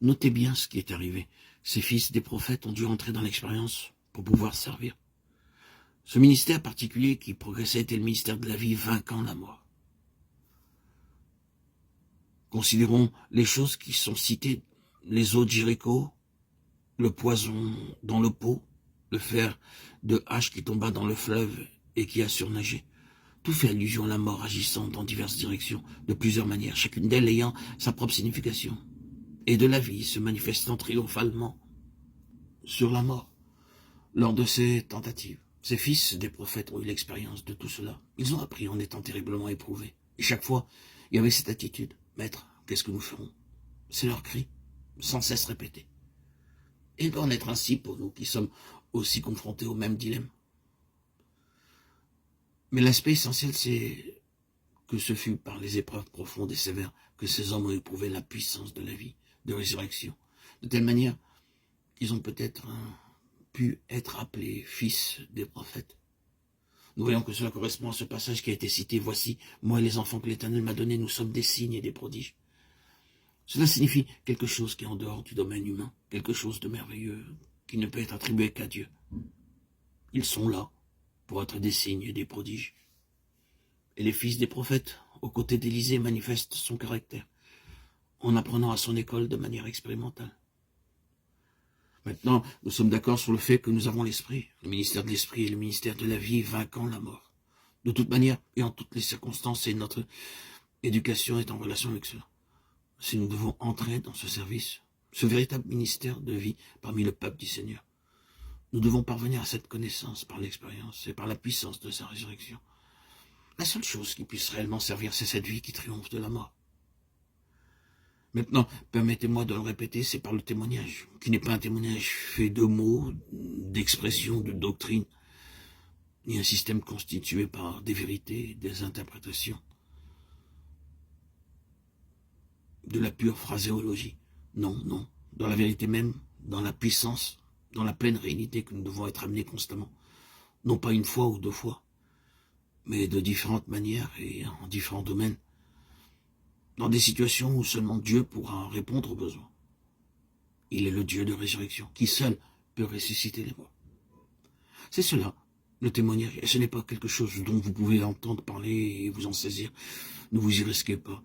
Notez bien ce qui est arrivé. Ces fils des prophètes ont dû entrer dans l'expérience pour pouvoir servir. Ce ministère particulier qui progressait était le ministère de la vie vainquant la mort. Considérons les choses qui sont citées, les eaux de Jéricho, le poison dans le pot, le fer de hache qui tomba dans le fleuve et qui a surnagé. Tout fait allusion à la mort agissant dans diverses directions, de plusieurs manières, chacune d'elles ayant sa propre signification, et de la vie se manifestant triomphalement sur la mort lors de ces tentatives. Ces fils des prophètes ont eu l'expérience de tout cela. Ils ont appris en étant terriblement éprouvés. Et chaque fois, il y avait cette attitude. Maître, qu'est-ce que nous ferons? C'est leur cri, sans cesse répété. Et il doit en être ainsi pour nous qui sommes aussi confrontés au même dilemme. Mais l'aspect essentiel, c'est que ce fut par les épreuves profondes et sévères que ces hommes ont éprouvé la puissance de la vie, de résurrection. De telle manière qu'ils ont peut-être pu être appelés fils des prophètes. Nous voyons que cela correspond à ce passage qui a été cité. Voici, moi et les enfants que l'Éternel m'a donnés, nous sommes des signes et des prodiges. Cela signifie quelque chose qui est en dehors du domaine humain, quelque chose de merveilleux qui ne peut être attribué qu'à Dieu. Ils sont là pour être des signes et des prodiges. Et les fils des prophètes, aux côtés d'Élisée, manifestent son caractère en apprenant à son école de manière expérimentale. Maintenant, nous sommes d'accord sur le fait que nous avons l'esprit, le ministère de l'esprit et le ministère de la vie vainquant la mort. De toute manière et en toutes les circonstances, et notre éducation est en relation avec cela. Si nous devons entrer dans ce service, ce véritable ministère de vie parmi le peuple du Seigneur, nous devons parvenir à cette connaissance par l'expérience et par la puissance de sa résurrection. La seule chose qui puisse réellement servir, c'est cette vie qui triomphe de la mort. Maintenant, permettez-moi de le répéter, c'est par le témoignage, qui n'est pas un témoignage fait de mots, d'expressions, de doctrines, ni un système constitué par des vérités, des interprétations, de la pure phraséologie. Non, non, dans la vérité même, dans la puissance, dans la pleine réalité que nous devons être amenés constamment, non pas une fois ou deux fois, mais de différentes manières et en différents domaines, dans des situations où seulement Dieu pourra répondre aux besoins. Il est le Dieu de résurrection, qui seul peut ressusciter les morts. C'est cela, le témoignage, et ce n'est pas quelque chose dont vous pouvez entendre parler et vous en saisir. Ne vous y risquez pas.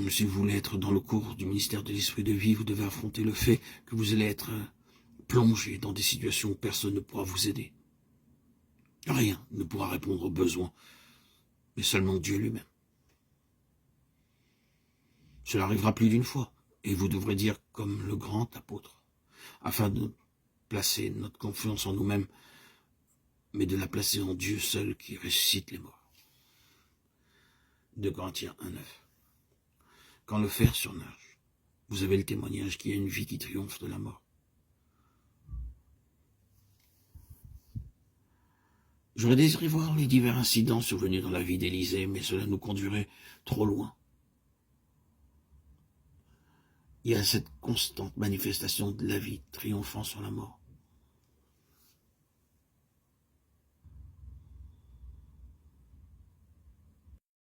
Si vous voulez être dans le cours du ministère de l'Esprit de vie, vous devez affronter le fait que vous allez être plongé dans des situations où personne ne pourra vous aider. Rien ne pourra répondre aux besoins, mais seulement Dieu lui-même. Cela arrivera plus d'une fois, et vous devrez dire comme le grand apôtre, afin de placer notre confiance en nous-mêmes, mais de la placer en Dieu seul qui ressuscite les morts. 2 Corinthiens 1,9. Quand le fer surnage, vous avez le témoignage qu'il y a une vie qui triomphe de la mort. J'aurais désiré voir les divers incidents survenus dans la vie d'Élisée, mais cela nous conduirait trop loin. Il y a cette constante manifestation de la vie triomphant sur la mort.